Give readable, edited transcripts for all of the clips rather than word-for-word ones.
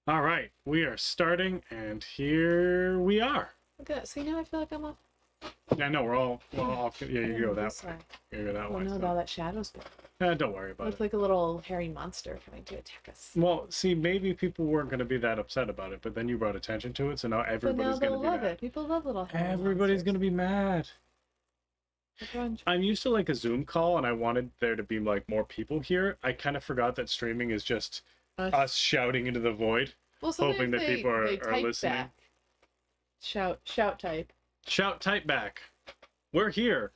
All right, we are starting, and here we are. Look at that. See, now I feel like I'm up. Yeah, no, we're all off. Yeah, you go that This way. way. You go that Oh way. no, So. all that shadow's there. Don't worry about Looks it. like a little hairy monster coming to attack us. Well, see, maybe people weren't going to be that upset about it, but then you brought attention to it, so now everybody's going to be love mad. it. People love little hairy Everybody's going to be mad. Everyone... I'm used to like a Zoom call, and I wanted there to be like more people here. I kind of forgot that streaming is just us shouting into the void, well, hoping that people are listening. Back. Shout type. Shout type back. We're here,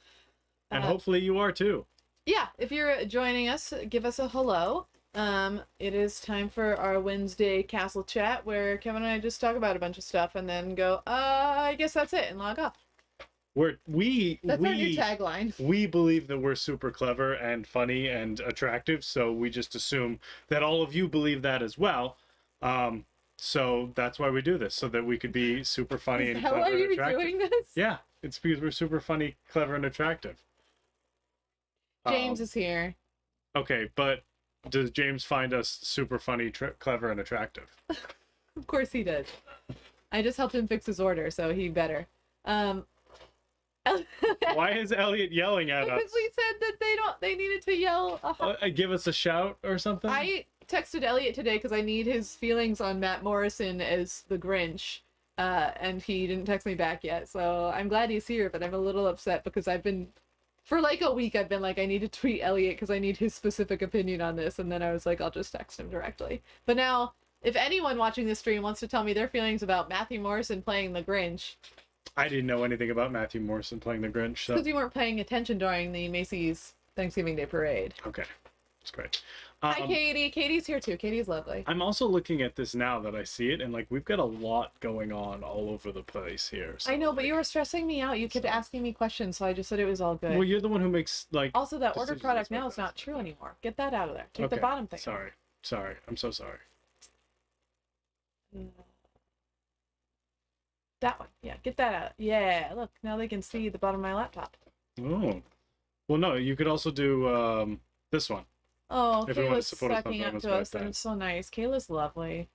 and hopefully you are too. Yeah, if you're joining us, give us a hello. It is time for our Wednesday castle chat where Kevin and I just talk about a bunch of stuff and then go, I guess that's it, and log off. That's our new tagline. We believe that we're super clever and funny and attractive, so we just assume that all of you believe that as well. So that's why we do this, so that we could be super funny and clever and attractive. How are you doing this? Yeah, it's because we're super funny, clever, and attractive. James is here. Okay, but does James find us super funny, clever, and attractive? Of course he does. I just helped him fix his order, so he better. Why is Elliot yelling at us? Because we said that they needed to yell. Give us a shout or something? I texted Elliot today because I need his feelings on Matt Morrison as the Grinch. And he didn't text me back yet, so I'm glad he's here, but I'm a little upset because for like a week, I've been like, I need to tweet Elliot because I need his specific opinion on this, and then I was like, I'll just text him directly. But now, if anyone watching this stream wants to tell me their feelings about Matthew Morrison playing the Grinch... I didn't know anything about Matthew Morrison playing the Grinch, so... Because you weren't paying attention during the Macy's Thanksgiving Day Parade. Okay, that's great. Hi, Katie. Katie's here, too. Katie's lovely. I'm also looking at this now that I see it, and, like, we've got a lot going on all over the place here. So, I know, but you were stressing me out. You kept asking me questions, so I just said it was all good. Well, you're the one who makes, like... Also, that order product now is not true anymore. Get that out of there. Take the bottom thing. Sorry. I'm so sorry. That one. Yeah, get that out. Yeah, look, now they can see the bottom of my laptop. Oh. Well, no, you could also do this one. Oh, if Kayla's sucking up to us, and it's so nice. Kayla's lovely.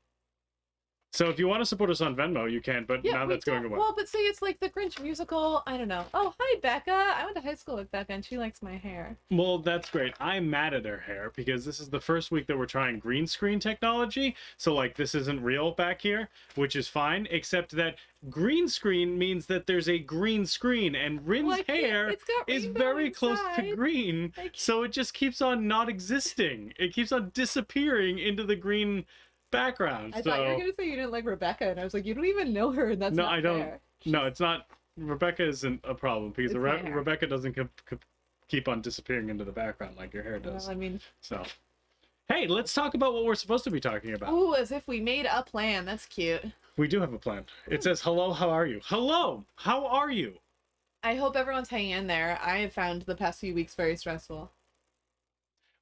So if you want to support us on Venmo, you can, but now that's going away. Well, but see, it's like the Grinch musical. I don't know. Oh, hi, Becca. I went to high school with Becca, and she likes my hair. Well, that's great. I'm mad at her hair because this is the first week that we're trying green screen technology. So, like, this isn't real back here, which is fine, except that green screen means that there's a green screen, and Ryn's hair is very close to green, so it just keeps on not existing. It keeps on disappearing into the green background. I thought you were gonna say you didn't like Rebecca, and I was like, you don't even know her, and that's not fair. No, it's not. Rebecca isn't a problem because Rebecca doesn't keep on disappearing into the background like your hair does. Well, I mean, so hey, let's talk about what we're supposed to be talking about. Ooh, as if we made a plan. That's cute. We do have a plan. It says, "Hello, how are you?" Hello, how are you? I hope everyone's hanging in there. I have found the past few weeks very stressful.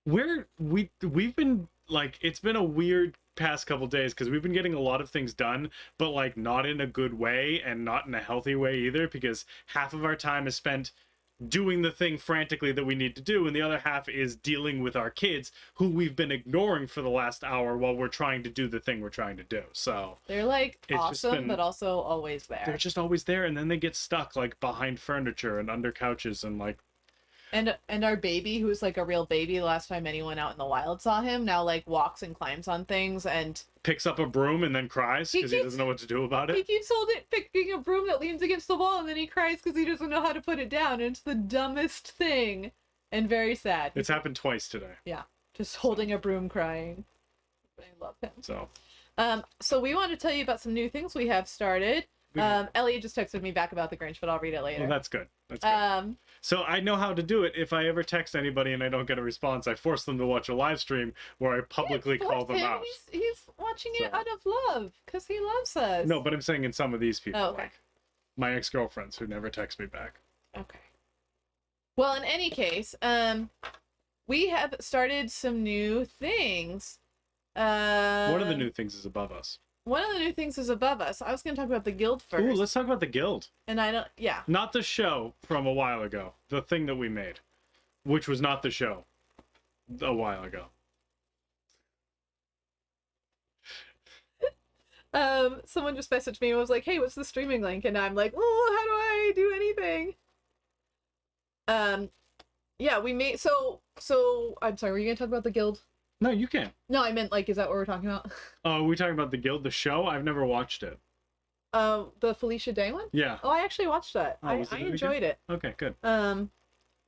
We've been like, it's been a weird past couple days because we've been getting a lot of things done, but like not in a good way and not in a healthy way either, because half of our time is spent doing the thing frantically that we need to do, and the other half is dealing with our kids who we've been ignoring for the last hour while we're trying to do the thing we're trying to do. So they're like awesome, but also always there. They're just always there, and then they get stuck like behind furniture and under couches and like. And our baby, who's like a real baby, the last time anyone out in the wild saw him, now like walks and climbs on things and picks up a broom and then cries because he doesn't know what to do about it. He keeps picking a broom that leans against the wall, and then he cries because he doesn't know how to put it down. And it's the dumbest thing and very sad. It's happened twice today. Yeah, just holding a broom crying. I love him. So we want to tell you about some new things we have started. Elliot just texted me back about the Grinch, but I'll read it later. Well, that's good. That's good. So I know how to do it. If I ever text anybody and I don't get a response, I force them to watch a live stream where I publicly call them out. He's watching it out of love because he loves us. No, but I'm saying in some of these people, okay. Like my ex-girlfriends who never text me back. Okay. Well, in any case, we have started some new things. One of the new things is above us. One of the new things is above us. I was going to talk about the guild first. Ooh, let's talk about the guild. And yeah. Not the show from a while ago. The thing that we made, which was not the show a while ago. Someone just messaged me and was like, "Hey, what's the streaming link?" And I'm like, "Oh, how do I do anything?" Yeah, we made so I'm sorry, were you gonna talk about the guild? No, you can. No, I meant like, is that what we're talking about? Oh, we talking about the Guild, the show? I've never watched it. The Felicia Day one? Yeah. Oh, I actually watched that. Oh, I was it any enjoyed good? it. Okay, good. I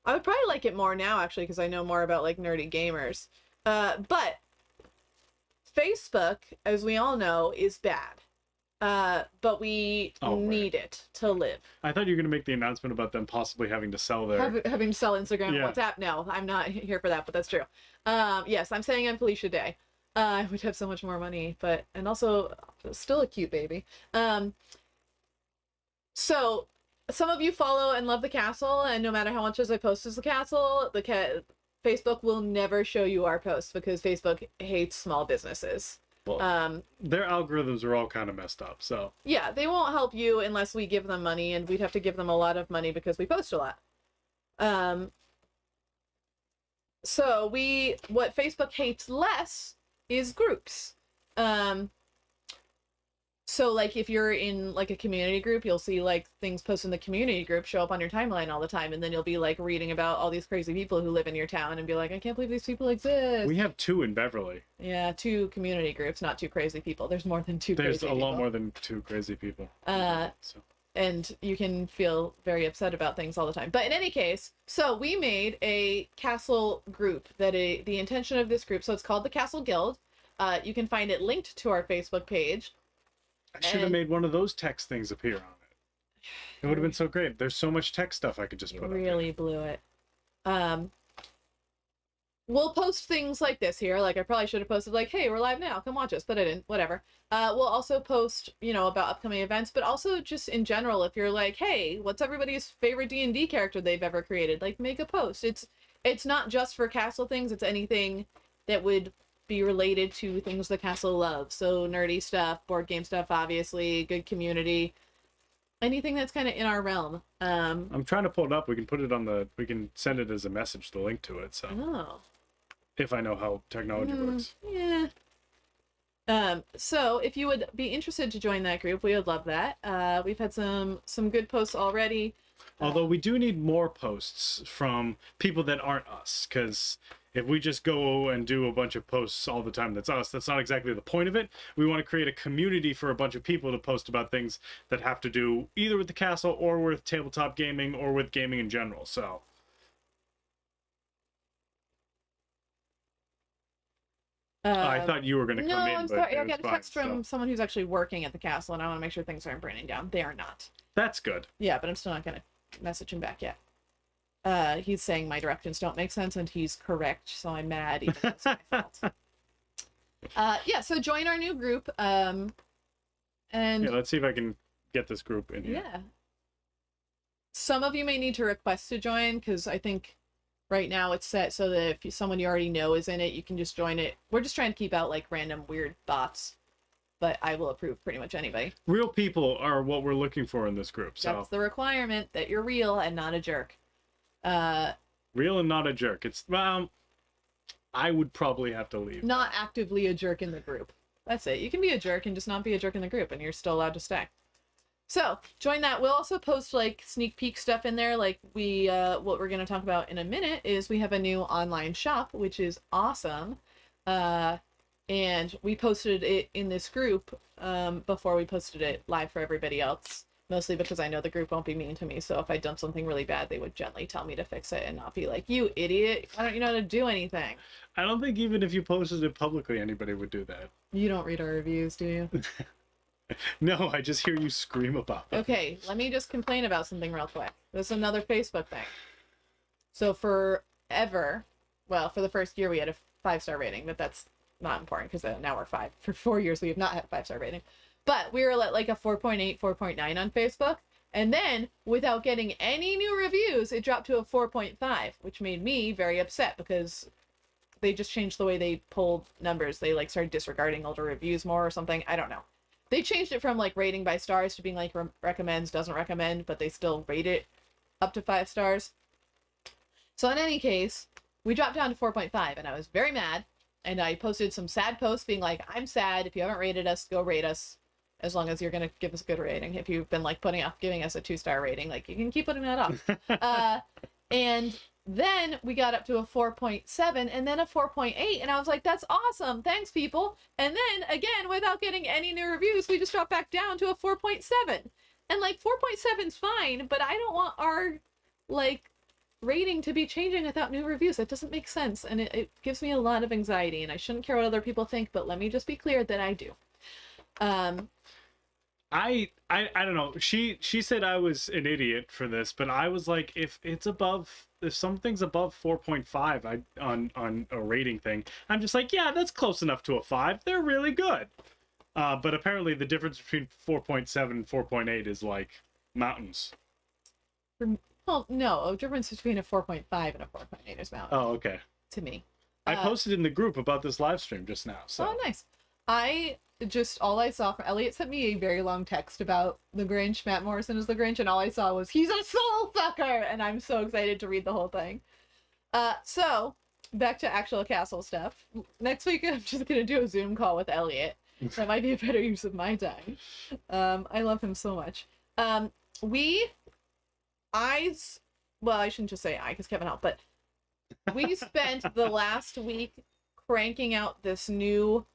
would probably like it more now actually because I know more about like nerdy gamers. But Facebook, as we all know, is bad. But we Oh, right. need it to live. I thought you were gonna make the announcement about them possibly having to sell their. Having to sell Instagram and Yeah. WhatsApp? No, I'm not here for that, but that's true. Yes, I'm saying I'm Felicia Day. I would have so much more money, and also still a cute baby. So some of you follow and love the castle, and no matter how much as I post as the castle, Facebook will never show you our posts because Facebook hates small businesses. Well, their algorithms are all kind of messed up, so. Yeah, they won't help you unless we give them money, and we'd have to give them a lot of money because we post a lot. So what Facebook hates less is groups. So like if you're in like a community group, you'll see like things posted in the community group show up on your timeline all the time, and then you'll be like reading about all these crazy people who live in your town and be like, I can't believe these people exist. We have 2 in Beverly. Yeah, 2 community groups, not 2 crazy people. There's more than 2 There's crazy a people. lot more than 2 crazy people. So. And you can feel very upset about things all the time. But in any case, so we made a castle group the intention of this group, so it's called the Castle Guild. You can find it linked to our Facebook page. I should have made one of those text things appear on it. It would have been so great. There's so much text stuff I could just put up. Really blew it. We'll post things like this here. Like I probably should have posted like, hey, we're live now, come watch us, but I didn't. Whatever. We'll also post, about upcoming events, but also just in general, if you're like, hey, what's everybody's favorite D&D character they've ever created? Like make a post. It's not just for castle things, it's anything that would be related to things the castle loves. So nerdy stuff, board game stuff, obviously, good community, anything that's kind of in our realm. I'm trying to pull it up. We can send it as a message, the link to it. So if I know how technology works. Yeah. So if you would be interested to join that group, we would love that. We've had some good posts already. Although we do need more posts from people that aren't us, because if we just go and do a bunch of posts all the time that's us, that's not exactly the point of it. We want to create a community for a bunch of people to post about things that have to do either with the castle or with tabletop gaming or with gaming in general. So I thought you were going to come in. No, I'm but sorry. I it got a was text fine, from someone who's actually working at the castle, and I want to make sure things aren't burning down. They are not. That's good. Yeah, but I'm still not going to message him back yet. He's saying my directions don't make sense, and he's correct, so I'm mad even though it's my fault. Yeah, so join our new group. And yeah, let's see if I can get this group in here. Yeah. Some of you may need to request to join, because I think right now it's set so that if someone you already know is in it, you can just join it. We're just trying to keep out like random weird bots, but I will approve pretty much anybody. Real people are what we're looking for in this group. So that's the requirement, that you're real and not a jerk. Real and not a jerk. It's, well, I would probably have to leave. Not actively a jerk in the group. That's it. You can be a jerk and just not be a jerk in the group, and you're still allowed to stay. So join that. We'll also post like sneak peek stuff in there. Like what we're going to talk about in a minute is we have a new online shop, which is awesome. And we posted it in this group before we posted it live for everybody else, mostly because I know the group won't be mean to me. So if I'd done something really bad, they would gently tell me to fix it and not be like, you idiot, why don't you know how to do anything? I don't think even if you posted it publicly, anybody would do that. You don't read our reviews, do you? No, I just hear you scream about it. Okay, let me just complain about something real quick. This is another Facebook thing. So forever, well, for the first year we had a 5-star rating, but that's not important because now we're 5. For 4 years we have not had a 5-star rating. But we were at like a 4.8, 4.9 on Facebook. And then, without getting any new reviews, it dropped to a 4.5, which made me very upset because they just changed the way they pulled numbers. They like started disregarding older reviews more or something. I don't know. They changed it from like rating by stars to being like recommends, doesn't recommend, but they still rate it up to 5 stars. So in any case, we dropped down to 4.5 and I was very mad. And I posted some sad posts being like, I'm sad. If you haven't rated us, go rate us. as long as you're gonna give us a good rating. If you've been like putting off giving us a 2-star rating, like you can keep putting that off. And then we got up to a 4.7 and then a 4.8, and I was like, that's awesome, thanks people. And then again, without getting any new reviews, we just dropped back down to a 4.7. And like 4.7 is fine, but I don't want our like rating to be changing without new reviews. That doesn't make sense, and it gives me a lot of anxiety, and I shouldn't care what other people think, but let me just be clear that I do. I don't know. She said I was an idiot for this, but I was like, if something's above 4.5 on a rating thing, I'm just like, yeah, that's close enough to a 5. They're really good. But apparently the difference between 4.7 and 4.8 is like mountains. Well, no, a difference between a 4.5 and a 4.8 is mountains. Oh, okay. To me. I posted in the group about this live stream just now. So. Oh, nice. All I saw from Elliot sent me a very long text about the Grinch. Matt Morrison is the Grinch, and all I saw was he's a soul sucker, and I'm so excited to read the whole thing. So back to actual castle stuff. Next week I'm just gonna do a Zoom call with Elliot. That might be a better use of my time. I love him so much. I shouldn't just say I, because Kevin helped, but we spent the last week cranking out this new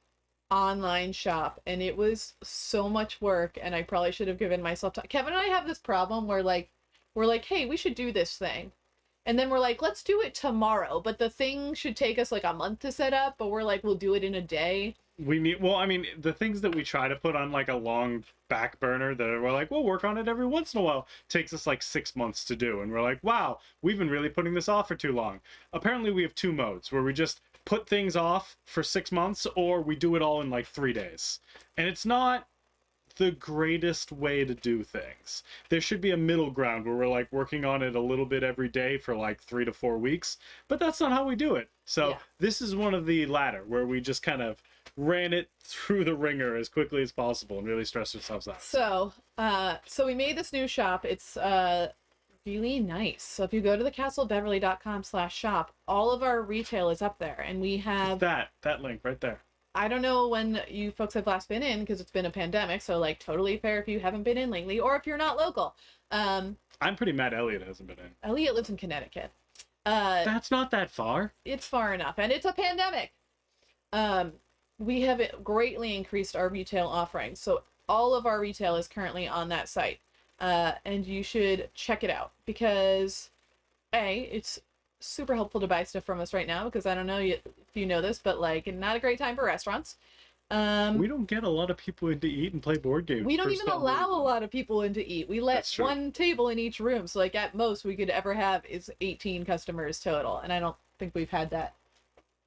online shop, and it was so much work, and I probably should have given myself time. Kevin and I have this problem where we're like, hey, we should do this thing, and then we're like, let's do it tomorrow, but the thing should take us like a month to set up, but we're like, we'll do it in a day. The things that we try to put on like a long back burner that we're like, we'll work on it every once in a while, takes us like 6 months to do, and we're like, wow, we've been really putting this off for too long. Apparently we have 2 modes where we just put things off for 6 months, or we do it all in like 3 days. And it's not the greatest way to do things. There should be a middle ground where we're like working on it a little bit every day for like 3 to 4 weeks, but that's not how we do it. So yeah. This is one of the latter, where we just kind of ran it through the ringer as quickly as possible and really stressed ourselves out. So we made this new shop. It's really nice. So if you go to thecastlebeverly.com/shop, all of our retail is up there, and we have that link right there. I don't know when you folks have last been in, because it's been a pandemic, so like totally fair if you haven't been in lately, or if you're not local. I'm pretty mad Elliot hasn't been in. Elliot lives in Connecticut. That's not that far. It's far enough, and it's a pandemic. We have greatly increased our retail offerings, so all of our retail is currently on that site. And you should check it out, because it's super helpful to buy stuff from us right now, because I don't know if you know this, but like not a great time for restaurants. We don't get a lot of people in to eat and play board games. We don't even allow a lot of people in to eat. We let one table in each room, so like at most we could ever have is 18 customers total, and I don't think we've had that.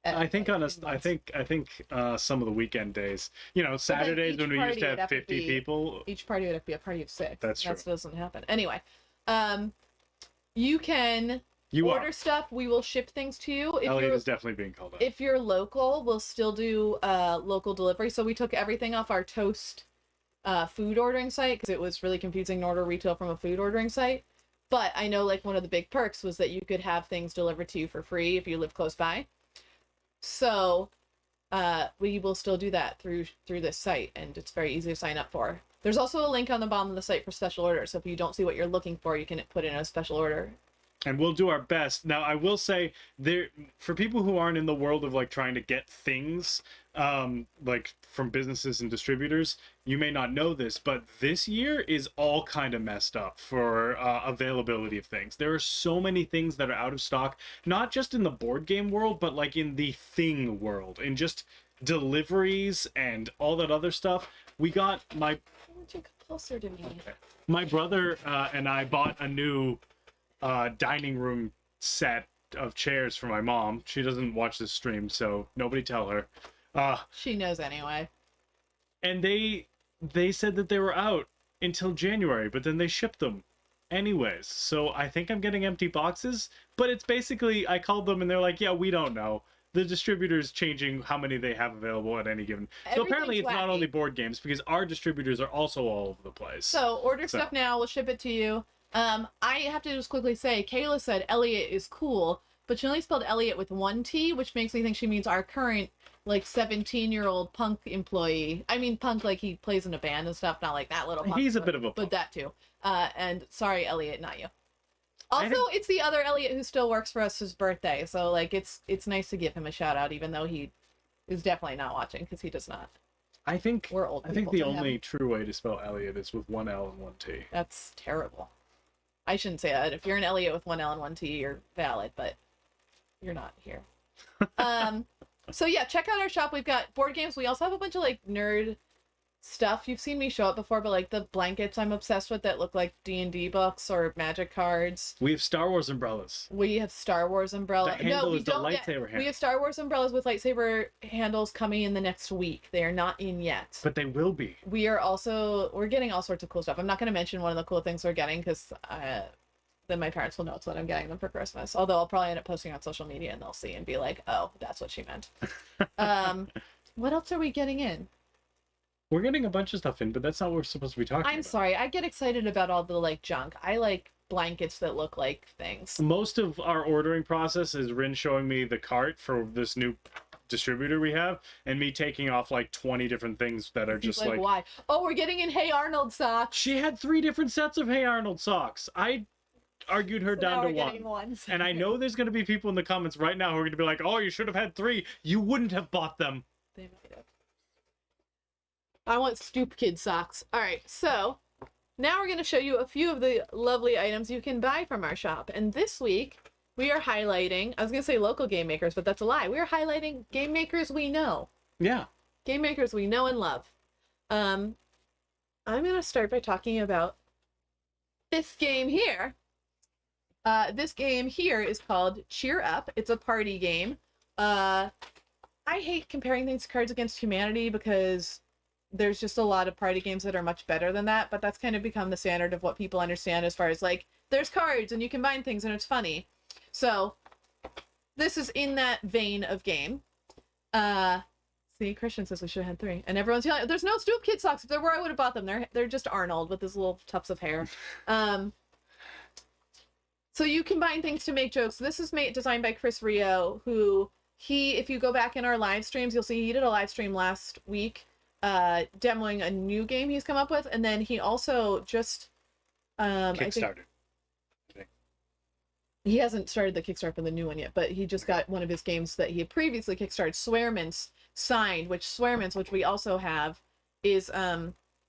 I think some of the weekend days, Saturdays when we used to have 50 people. Each party would have to be a party of 6. That's true. That doesn't happen. Anyway, you can order stuff. We will ship things to you. Elliot is definitely being called out. If you're local, we'll still do local delivery. So we took everything off our Toast food ordering site, because it was really confusing to order retail from a food ordering site. But I know like one of the big perks was that you could have things delivered to you for free if you live close by. So we will still do that through this site, and it's very easy to sign up for. There's also a link on the bottom of the site for special orders, so if you don't see what you're looking for, you can put in a special order. And we'll do our best. Now, I will say, for people who aren't in the world of like trying to get things like from businesses and distributors, you may not know this, but this year is all kind of messed up for availability of things. There are so many things that are out of stock, not just in the board game world, but like in the thing world, and just deliveries and all that other stuff. We got my closer to me. Okay. My brother and I bought a new dining room set of chairs for my mom. She doesn't watch this stream, so nobody tell her. She knows anyway. And they said that they were out until January, but then they shipped them anyways. So I think I'm getting empty boxes, but it's basically, I called them and they're like, yeah, we don't know. The distributor's changing how many they have available at any given. So apparently it's not only board games, because our distributors are also all over the place. So order stuff now, we'll ship it to you. I have to just quickly say, Kayla said Elliot is cool, but she only spelled Elliot with 1 T, which makes me think she means our current like 17-year-old punk employee. I mean punk like he plays in a band and stuff, not like that little punk. He's a bit of a but punk. that too. And sorry, Elliot, not you. Also, think- it's the other Elliot who still works for us, his birthday, so like it's nice to give him a shout out, even though he is definitely not watching because he does not. I think We're old. I think people the to him. only true way to spell Elliot is with one L and one T. That's terrible. I shouldn't say that. If you're an Elliot with one L and one T, you're valid, but you're not here. So yeah, check out our shop. We've got board games. We also have a bunch of like nerd stuff. You've seen me show it before, but like the blankets I'm obsessed with that look like D&D books or magic cards. We have Star Wars umbrellas. We have Star Wars umbrella. The handle we is the don't yet. lightsaber handle. We have Star Wars umbrellas with lightsaber handles coming in the next week. They are not in yet. But they will be. We're getting all sorts of cool stuff. I'm not going to mention one of the cool things we're getting because then my parents will know it's what I'm getting them for Christmas. Although I'll probably end up posting on social media and they'll see and be like, oh, that's what she meant. What else are we getting in? We're getting a bunch of stuff in, but that's not what we're supposed to be talking I'm about. sorry. I get excited about all the like junk. I like blankets that look like things. Most of our ordering process is Ryn showing me the cart for this new distributor we have, and me taking off like 20 different things that are just like why? Oh, we're getting in Hey Arnold socks. she had 3 different sets of Hey Arnold socks. I argued her So now down to we're one. getting one. And I know there's going to be people in the comments right now who are going to be like, oh, you should have had 3. You wouldn't have bought them. They might have. I want Stoop Kid socks. All right, so now we're going to show you a few of the lovely items you can buy from our shop. And this week, we are highlighting, I was going to say local game makers, but that's a lie. We are highlighting game makers we know. Yeah. Game makers we know and love. I'm going to start by talking about this game here. This game here is called Cheer Up. It's a party game. I hate comparing things to Cards Against Humanity because there's just a lot of party games that are much better than that, but that's kind of become the standard of what people understand as far as like, there's cards and you combine things and it's funny. So this is in that vein of game. See, Christian says we should have had 3. And everyone's yelling, there's no Stoop Kid socks. If there were, I would have bought them. They're just Arnold with his little tufts of hair. So you combine things to make jokes. This is designed by Chris Rio, who if you go back in our live streams, you'll see he did a live stream last week demoing a new game he's come up with. And then he also just Kickstarted. He hasn't started the Kickstarter for the new one yet, but he just got one of his games that he had previously kickstarted, Swearmints, signed, which Swearmints, which we also have, is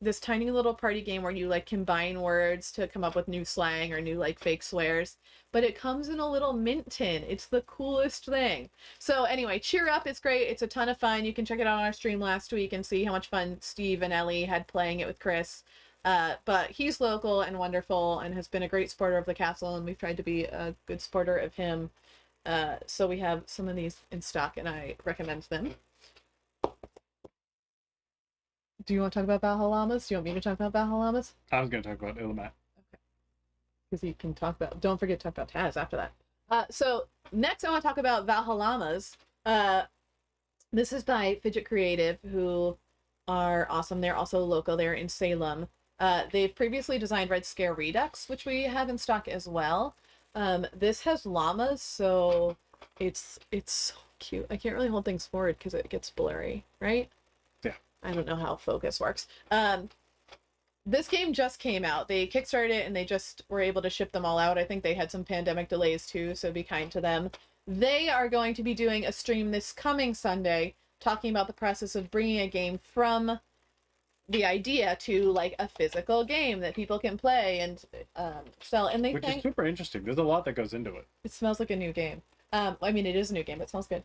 this tiny little party game where you like combine words to come up with new slang or new like fake swears, but it comes in a little mint tin. It's the coolest thing. So anyway, Cheer Up, it's great. It's a ton of fun. You can check it out on our stream last week and see how much fun Steve and Ellie had playing it with Chris. But he's local and wonderful and has been a great supporter of the castle, and we've tried to be a good supporter of him. So we have some of these in stock, and I recommend them. Do you want to talk about Valhallamas? Do you want me to talk about Valhallamas? I was going to talk about Illimat. Okay. Because you can talk about... Don't forget to talk about Taz after that. So next I want to talk about Valhallamas. This is by Fidget Creative, who are awesome. They're also local. They're in Salem. They've previously designed Red Scare Redux, which we have in stock as well. This has llamas, so it's so cute. I can't really hold things forward because it gets blurry, right? Yeah. I don't know how focus works. This game just came out. They kickstarted it and they just were able to ship them all out. I think they had some pandemic delays too, so be kind to them. They are going to be doing a stream this coming Sunday talking about the process of bringing a game from the idea to like a physical game that people can play and sell. And Which is super interesting. There's a lot that goes into it. It smells like a new game. I mean, it is a new game, but it smells good.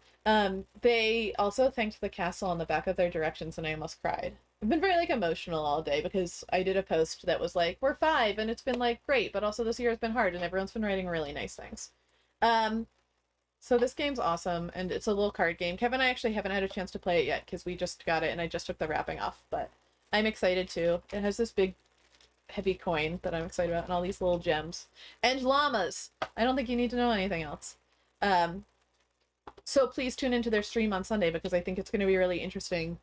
They also thanked the castle on the back of their directions, and I almost cried. I've been very like emotional all day because I did a post that was like, we're 5 and it's been like great, but also this year has been hard and everyone's been writing really nice things. So this game's awesome, and it's a little card game. Kevin and I actually haven't had a chance to play it yet because we just got it and I just took the wrapping off, but I'm excited too. It has this big heavy coin that I'm excited about and all these little gems. And llamas! I don't think you need to know anything else. So please tune into their stream on Sunday because I think it's going to be really interesting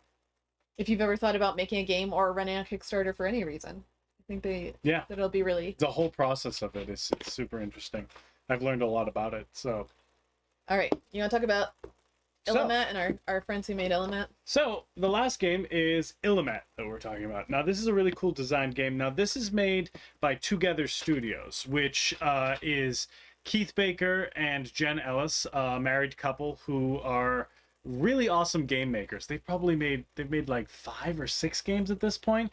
if you've ever thought about making a game or running a Kickstarter for any reason. I think that it'll be really... The whole process of it is super interesting. I've learned a lot about it, so... All right, you want to talk about Illimat and our friends who made Illimat. So the last game is Illimat that we're talking about. Now this is a really cool design game. Now this is made by Together Studios, which is Keith Baker and Jen Ellis, a married couple who are really awesome game makers. They've made like 5 or 6 games at this point.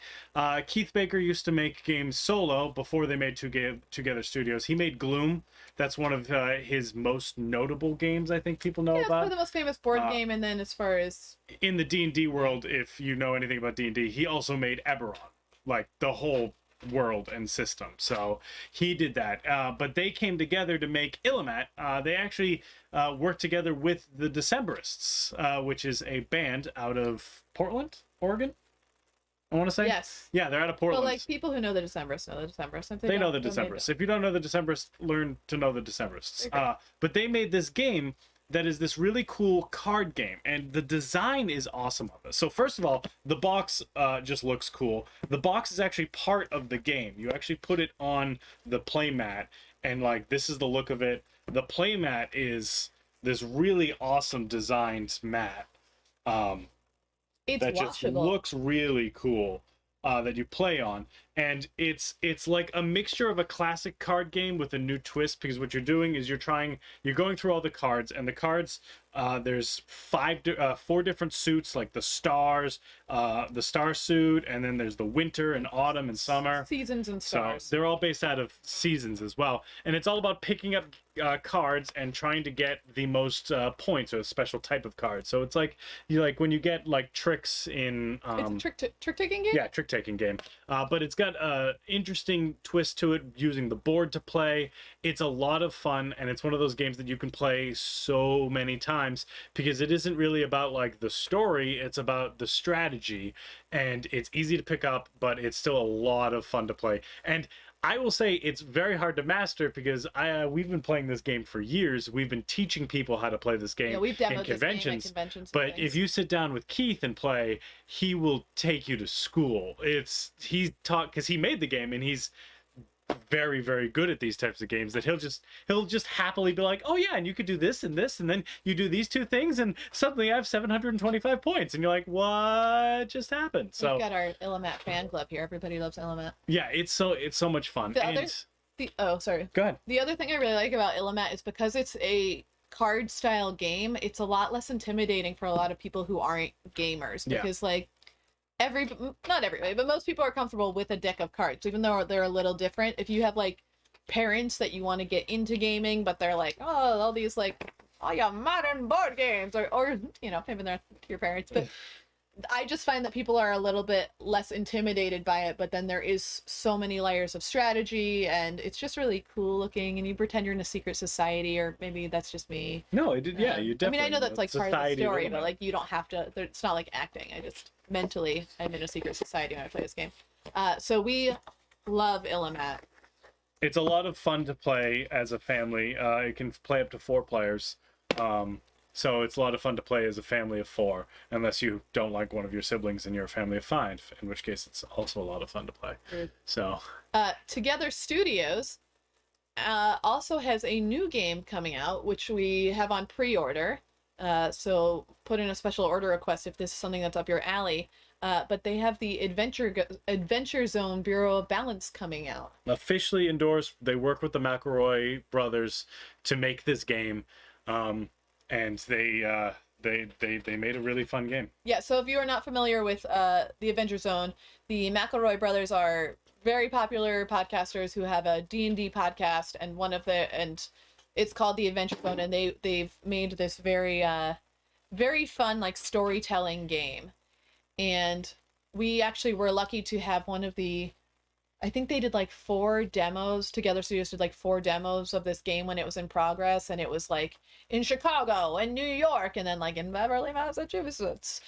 Keith Baker used to make games solo before they made Together Studios. He made Gloom. That's one of his most notable games, I think people know Yeah, it's about. probably the most famous board game, and then as far as In the D&D world, if you know anything about D&D, he also made Eberron, like the whole world and system. So he did that. But they came together to make Illimat. They actually worked together with the Decemberists, which is a band out of Portland, Oregon. I want to say. yes. Yeah, they're out of Portland. Well, like people who know the Decemberists know the Decemberists. If They know the don't, then Decemberists. If you don't know the Decemberists, learn to know the Decemberists. Okay. But they made this game that is this really cool card game, and the design is awesome of it. So first of all, the box just looks cool. The box is actually part of the game. You actually put it on the play mat, and like this is the look of it. The play mat is this really awesome designed mat. It's That just washable. looks really cool that you play on, and it's like a mixture of a classic card game with a new twist, because what you're doing is you're going through all the cards, and the cards there's 4 different suits, like the stars, the star suit, and then there's the winter and autumn and summer. Seasons and So stars. they're all based out of seasons as well, and it's all about picking up cards and trying to get the most points or a special type of card. So it's like when you get like tricks in It's a trick-taking game? yeah, trick-taking game. But it's got a interesting twist to it, using the board to play. It's a lot of fun, and it's one of those games that you can play so many times, because it isn't really about like the story, it's about the strategy, and it's easy to pick up, but it's still a lot of fun to play. And I will say it's very hard to master, because we've been playing this game for years. We've been teaching people how to play this game Yeah, we've in demoed this game at conventions. conventions. But if you sit down with Keith and play, he will take you to school. He's taught, because he made the game, and he's very, very good at these types of games, that he'll just happily be like, oh yeah, and you could do this and this, and then you do these 2 things, and suddenly I have 725 points, and you're like, what just happened? So we've got our Illimat fan club here. Everybody loves Illimat. yeah, it's so much fun. Sorry. Go ahead. The other thing I really like about Illimat is because it's a card style game, it's a lot less intimidating for a lot of people who aren't gamers, Yeah. because like not everybody, but most people are comfortable with a deck of cards, even though they're a little different. If you have like parents that you want to get into gaming, but they're like, oh, all these like, oh yeah, modern board games, or you know, maybe they're your parents, but I just find that people are a little bit less intimidated by it, but then there is so many layers of strategy, and it's just really cool looking, and you pretend you're in a secret society, or maybe that's just me. No, it did. Yeah, you definitely. I mean, I know that's like part of the society story, element. but like you don't have to. It's not like acting. I just mentally, I'm in a secret society when I play this game. So we love Illimat. It's a lot of fun to play as a family. It can play up to 4 players. So it's a lot of fun to play as a family of 4, unless you don't like one of your siblings and you're a family of 5, in which case it's also a lot of fun to play. Weird. So Together Studios also has a new game coming out, which we have on pre-order. So put in a special order request if this is something that's up your alley. But they have the Adventure Zone Bureau of Balance coming out. officially endorsed. They work with the McElroy brothers to make this game, and they made a really fun game. Yeah, so if you are not familiar with the Adventure Zone, the McElroy brothers are very popular podcasters who have a D&D podcast, and it's called the Adventure Zone, and they've made this very very fun like storytelling game. And we actually were lucky to have one of the, I think they did like 4 demos. Together Studios did like 4 demos of this game when it was in progress, and it was like in Chicago and New York, and then like in Beverly, Massachusetts.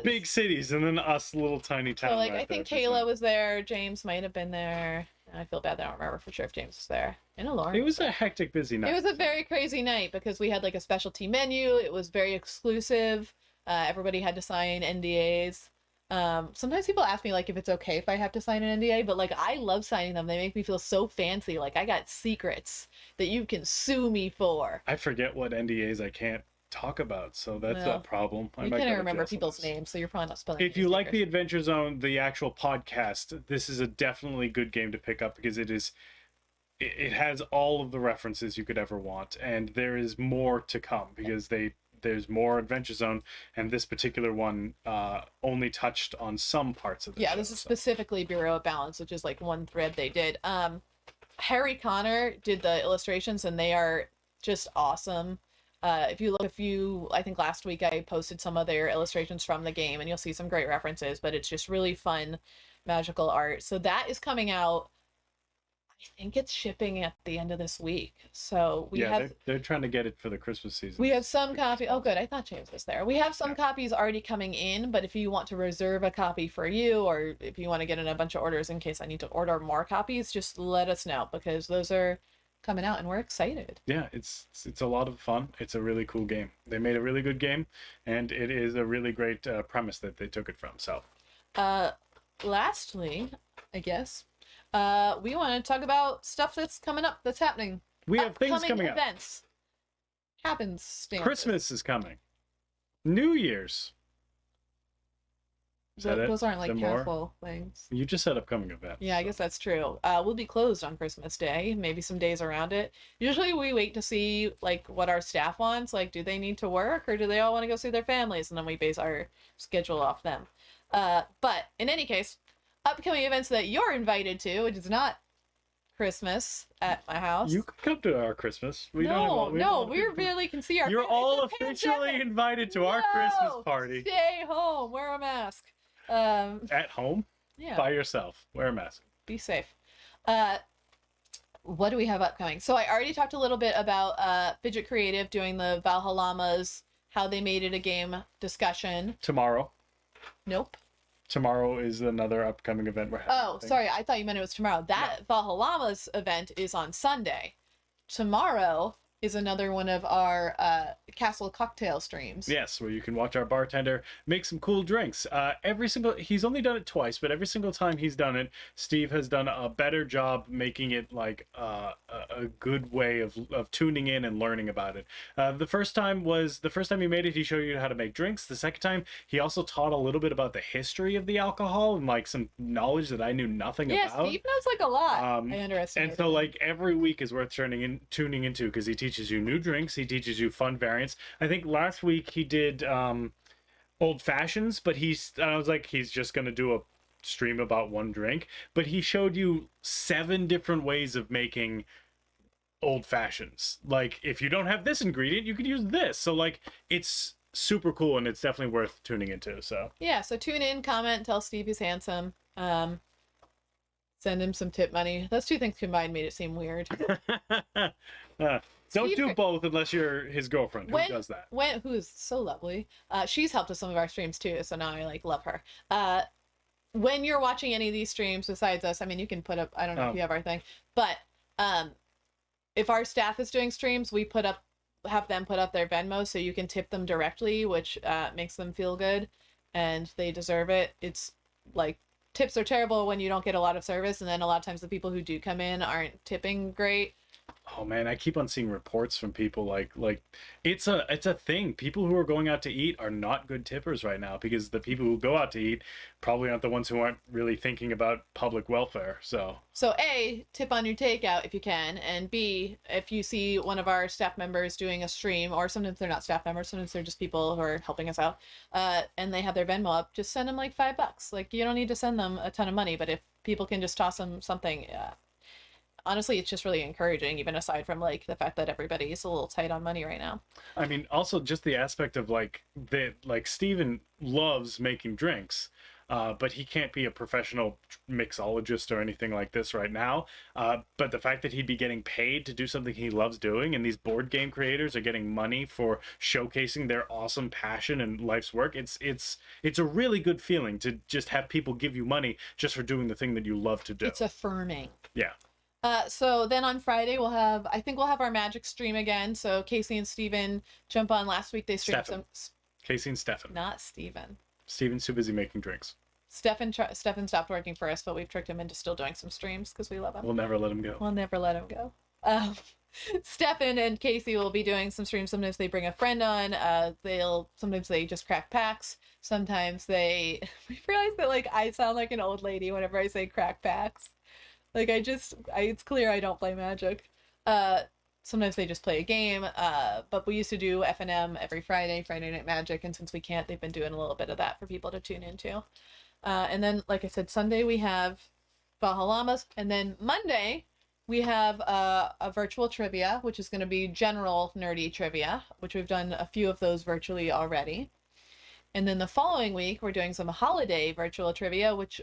Big cities, and then us little tiny town. So like right I think there. Kayla was there, James might have been there. I feel bad that I don't remember for sure if James was there. And Lauren. It was a hectic, busy night. It was a very crazy night because we had like a specialty menu. It was very exclusive. Everybody had to sign NDAs. Sometimes people ask me like if it's okay if I have to sign an NDA, but like I love signing them. They make me feel so fancy. Like I got secrets that you can sue me for. I forget what NDAs I can't talk about, so that's No. a problem. I You might can't go even to remember jail for people's this. names, so you're probably not spelling. If you like the Adventure Zone, the actual podcast, this is a definitely good game to pick up because it has all of the references you could ever want, and there is more to come because there's more Adventure Zone, and this particular one only touched on some parts of the show. This is specifically Bureau of Balance, which is like one thread they did. Harry Connor did the illustrations, and they are just awesome. If you look, I think last week I posted some of their illustrations from the game, and you'll see some great references, but it's just really fun, magical art. So that is coming out. I think it's shipping at the end of this week. So they're trying to get it for the Christmas season. We have some copy. Oh, good. I thought James was there. We have some copies already coming in, but if you want to reserve a copy for you, or if you want to get in a bunch of orders in case I need to order more copies, just let us know because those are coming out and we're excited. Yeah, it's a lot of fun. It's a really cool game. They made a really good game, and it is a really great premise that they took it from. So, lastly, I guess, we want to talk about stuff that's coming up, that's happening. We have things coming up. Events. Christmas is coming. New Year's. Those aren't like careful things. You just said upcoming events. Yeah, I guess that's true. We'll be closed on Christmas Day, maybe some days around it. Usually we wait to see like what our staff wants. Like, do they need to work or do they all want to go see their families? And then we base our schedule off them. But in any case, upcoming events that you're invited to, which is not Christmas at my house. You can come to our Christmas. We barely can see our. You're all officially invited to our Christmas party. Stay home. Wear a mask. At home? Yeah. By yourself. Wear a mask. Be safe. What do we have upcoming? So I already talked a little bit about Fidget Creative doing the Valhallamas, how they made it a game discussion. Tomorrow. Nope. Tomorrow is another upcoming event we're having. Oh, sorry. I thought you meant it was tomorrow. That Valhallamas event is on Sunday. Tomorrow is another one of our castle cocktail streams. Yes, where you can watch our bartender make some cool drinks. He's only done it twice, but every single time he's done it, Steve has done a better job making it like a good way of tuning in and learning about it. The first time he made it, he showed you how to make drinks. The second time, he also taught a little bit about the history of the alcohol and like some knowledge that I knew nothing about. Yeah, Steve knows like a lot. I underestimated. And so like every week is worth tuning into because he teaches you new drinks, he teaches you fun variants. I think last week he did old fashions, but I was like, he's just gonna do a stream about one drink, but he showed you 7 different ways of making old fashions. Like if you don't have this ingredient, you could use this. So like it's super cool and it's definitely worth tuning into. So yeah, so tune in, comment, tell Steve he's handsome. Send him some tip money. Those two things combined made it seem weird. Don't do both unless you're his girlfriend who does that. Who is so lovely. She's helped with some of our streams too, so now I like love her. When you're watching any of these streams besides us, I mean, you can put up, I don't know if you have our thing, but if our staff is doing streams, we have them put up their Venmo so you can tip them directly, which makes them feel good and they deserve it. It's like tips are terrible when you don't get a lot of service, and then a lot of times the people who do come in aren't tipping great. Oh man, I keep on seeing reports from people like it's a thing. People who are going out to eat are not good tippers right now because the people who go out to eat probably aren't the ones who aren't really thinking about public welfare. So A, tip on your takeout if you can, and B, if you see one of our staff members doing a stream, or sometimes they're not staff members, sometimes they're just people who are helping us out, and they have their Venmo up, just send them like $5. Like you don't need to send them a ton of money, but if people can just toss them something, honestly, it's just really encouraging, even aside from like the fact that everybody's a little tight on money right now. I mean, also just the aspect of like Steven loves making drinks, but he can't be a professional mixologist or anything like this right now. But the fact that he'd be getting paid to do something he loves doing, and these board game creators are getting money for showcasing their awesome passion and life's work, it's a really good feeling to just have people give you money just for doing the thing that you love to do. It's affirming. Yeah. So then on Friday we'll have our magic stream again. So Casey and Steven jump on. Last week they streamed Casey and Stefan. Not Steven. Steven's too busy making drinks. Stefan stopped working for us, but we've tricked him into still doing some streams because we love him. We'll never let him go. We'll never let him go. Stefan and Casey will be doing some streams. Sometimes they bring a friend on. Sometimes they just crack packs. Sometimes they we realize that like I sound like an old lady whenever I say crack packs. Like it's clear I don't play Magic. Uh Sometimes they just play a game. But we used to do FNM every Friday, Friday Night Magic, and since we can't, they've been doing a little bit of that for people to tune into. And then, like I said, Sunday we have Bahalamas, and then Monday we have a virtual trivia, which is going to be general nerdy trivia, which we've done a few of those virtually already. And then the following week, we're doing some holiday virtual trivia, which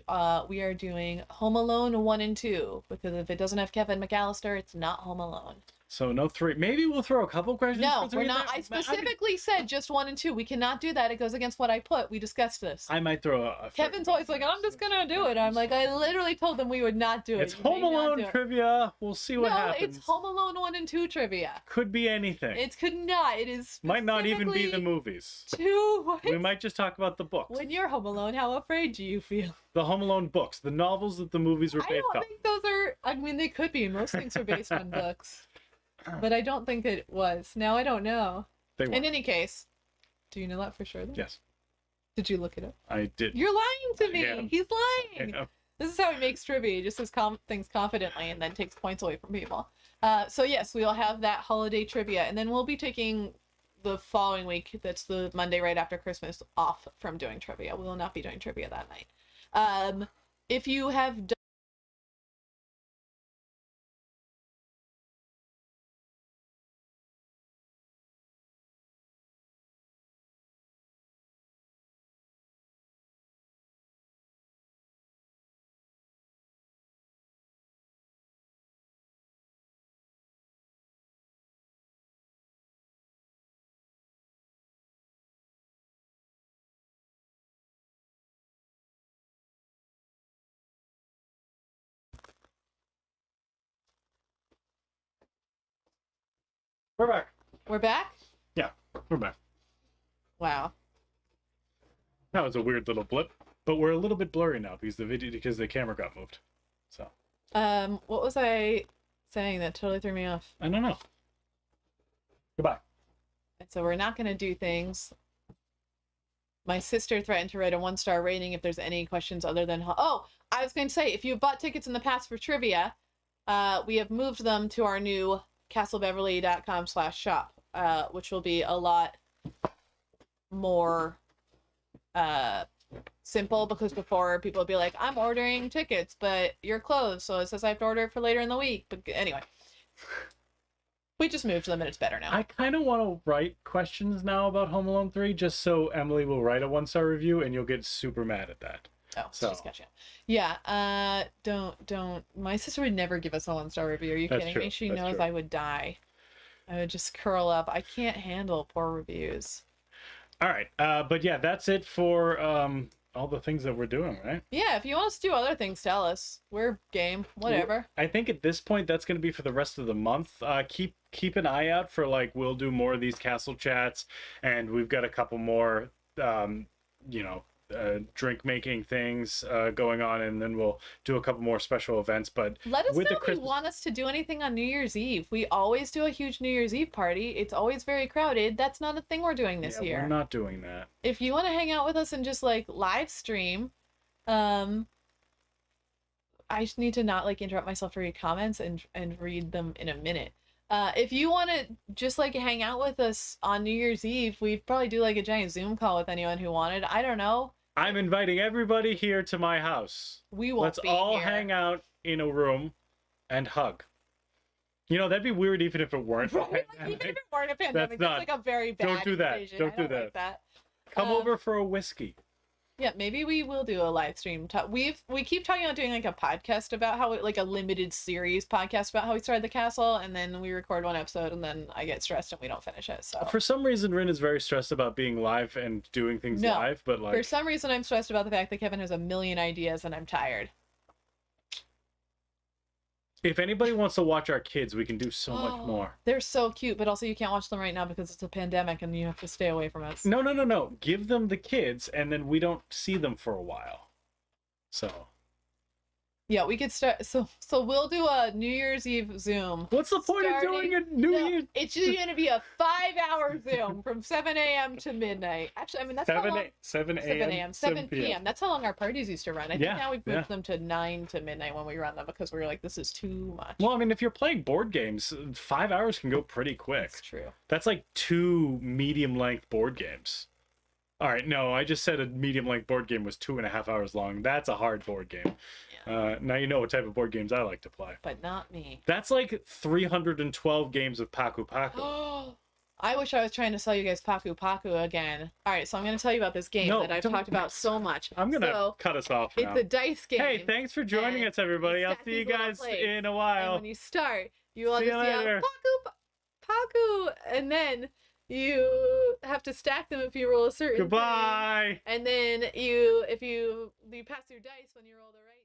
we are doing Home Alone 1 and 2, because if it doesn't have Kevin McAllister, it's not Home Alone. So no 3. Maybe we'll throw a couple questions. No, for 3 we're not. there. I specifically said just 1 and 2. We cannot do that. It goes against what I put. We discussed this. I might throw a Kevin's always like, I'm just going to do it. I'm like, I literally told them we would not do it. It's Home Alone trivia. We'll see what happens. No, it's Home Alone 1 and 2 trivia. Could be anything. It could not. It is might not even be the movies. We might just talk about the books. When you're Home Alone, how afraid do you feel? The Home Alone books, the novels that the movies were based on. I don't think those are. I mean, they could be. Most things are based on books, but I don't think it was. Now I don't know. In any case, do you know that for sure? Then? Yes. Did you look it up? I did. You're lying to me. Yeah. He's lying. Yeah. This is how he makes trivia. He just says things confidently and then takes points away from people. So yes, we will have that holiday trivia, and then we'll be taking the following week, that's the Monday right after Christmas, off from doing trivia. We will not be doing trivia that night. If you have done We're back. We're back? Yeah, we're back. Wow. That was a weird little blip, but we're a little bit blurry now because the camera got moved. So. What was I saying that totally threw me off? I don't know. Goodbye. And so we're not going to do things. My sister threatened to write a 1-star rating if there's any questions other than... Oh, I was going to say, if you've bought tickets in the past for trivia, we have moved them to our new castlebeverly.com/shop, which will be a lot more simple, because before people would be like, I'm ordering tickets, but you're closed, so it says I have to order it for later in the week. But anyway, we just moved them and it's better now. I kind of want to write questions now about Home Alone 3 just so Emily will write a 1-star review and you'll get super mad at that. Oh, so gotcha. Yeah, don't. My sister would never give us a 1-star review. Are you kidding me? She knows I would die. I would just curl up. I can't handle poor reviews. All right, but yeah, that's it for all the things that we're doing, right? Yeah, if you want us to do other things, tell us. We're game, whatever. I think at this point that's going to be for the rest of the month. Keep an eye out for, like, we'll do more of these castle chats, and we've got a couple more, drink making things going on, and then we'll do a couple more special events. But let us know if you want us to do anything on New Year's Eve. We always do a huge New Year's Eve party. It's always very crowded. That's not a thing we're doing this year. We're not doing that. If you want to hang out with us and just like live stream, I just need to not like interrupt myself to read comments and read them in a minute. If you want to just like hang out with us on New Year's Eve, we'd probably do like a giant Zoom call with anyone who wanted. I don't know. I'm inviting everybody here to my house. We won't Let's be all here. hang out in a room and hug. You know, that'd be weird even if it weren't. Right? Like, even if it weren't a pandemic, that's like a very bad Don't do that. decision. Don't do that. Like that. Come over for a whiskey. Yeah, maybe we will do a live stream. We keep talking about doing like a podcast about how like a limited series podcast about how we started the castle, and then we record one episode, and then I get stressed and we don't finish it. So for some reason, Ryn is very stressed about being live and doing things live, but like for some reason, I'm stressed about the fact that Kevin has a million ideas and I'm tired. If anybody wants to watch our kids, we can do so much more. They're so cute, but also you can't watch them right now because it's a pandemic and you have to stay away from us. No. Give them the kids, and then we don't see them for a while. So Yeah, we could start. So we'll do a New Year's Eve Zoom. What's the point of doing a New Year? It's just gonna be a 5-hour Zoom from 7 a.m. to midnight. Actually, I mean that's how long. 7 7 a.m. 7 p.m. That's how long our parties used to run. I think Yeah, now we've moved them to 9 to midnight when we run them because we were like, this is too much. Well, I mean, if you're playing board games, 5 hours can go pretty quick. That's true. That's like 2 medium-length board games. All right, no, I just said a medium-length board game was 2.5 hours long. That's a hard board game. Yeah. Now you know what type of board games I like to play. But not me. That's like 312 games of Paku Paku. Oh, I wish I was trying to sell you guys Paku Paku again. All right, so I'm going to tell you about this game that I've talked about so much. I'm going to cut us off now. It's a dice game. Hey, thanks for joining us, everybody. I'll see you guys in a while. And when you start, you will See just you yell, later. Paku, Paku, and then you have to stack them if you roll a certain Goodbye. thing. And then if you pass your dice when you roll the right